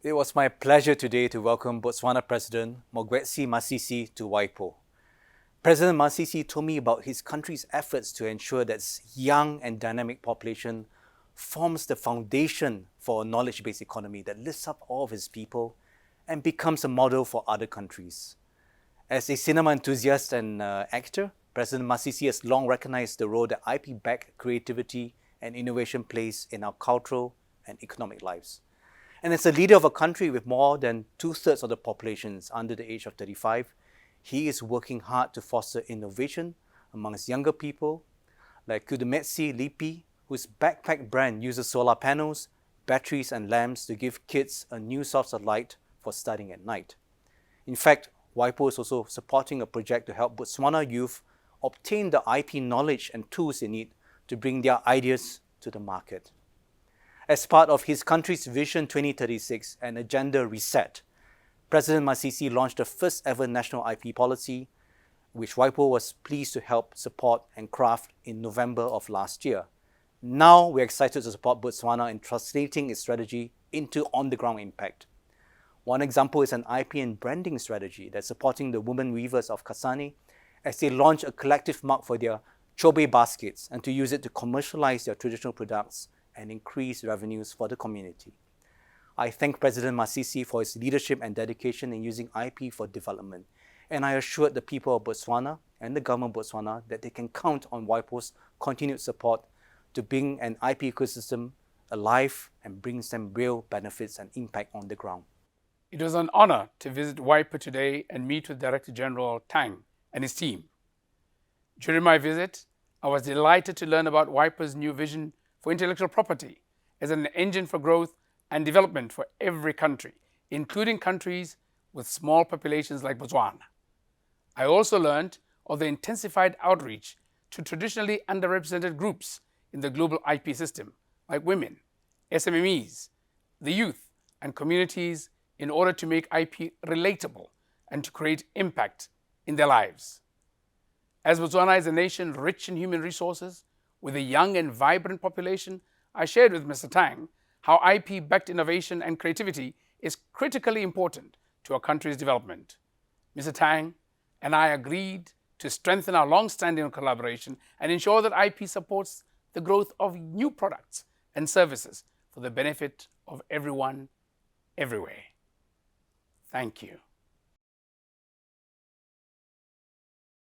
It was my pleasure today to welcome Botswana President Mokgweetsi Masisi to WIPO. President Masisi told me about his country's efforts to ensure that its young and dynamic population forms the foundation for a knowledge-based economy that lifts up all of its people and becomes a model for other countries. As a cinema enthusiast and actor, President Masisi has long recognized the role that IP-backed creativity and innovation plays in our cultural and economic lives. And as a leader of a country with more than 2/3 of the population under the age of 35, he is working hard to foster innovation amongst younger people, like Mokgweetsi Masisi, whose backpack brand uses solar panels, batteries and lamps to give kids a new source of light for studying at night. In fact, WIPO is also supporting a project to help Botswana youth obtain the IP knowledge and tools they need to bring their ideas to the market. As part of his country's Vision 2036 and Agenda Reset, President Masisi launched the first ever national IP policy, which WIPO was pleased to help support and craft in November of last year. Now we're excited to support Botswana in translating its strategy into on-the-ground impact. One example is an IP and branding strategy that's supporting the women weavers of Kasane as they launch a collective mark for their chobe baskets and to use it to commercialize their traditional products and increase revenues for the community. I thank President Masisi for his leadership and dedication in using IP for development, and I assured the people of Botswana and the government of Botswana that they can count on WIPO's continued support to bring an IP ecosystem alive and brings them real benefits and impact on the ground. It was an honor to visit WIPO today and meet with Director General Tang and his team. During my visit, I was delighted to learn about WIPO's new vision for intellectual property as an engine for growth and development for every country, including countries with small populations like Botswana. I also learned of the intensified outreach to traditionally underrepresented groups in the global IP system, like women, SMMEs, the youth, and communities in order to make IP relatable and to create impact in their lives. As Botswana is a nation rich in human resources, with a young and vibrant population, I shared with Mr. Tang how IP-backed innovation and creativity is critically important to our country's development. Mr. Tang and I agreed to strengthen our long-standing collaboration and ensure that IP supports the growth of new products and services for the benefit of everyone, everywhere. Thank you.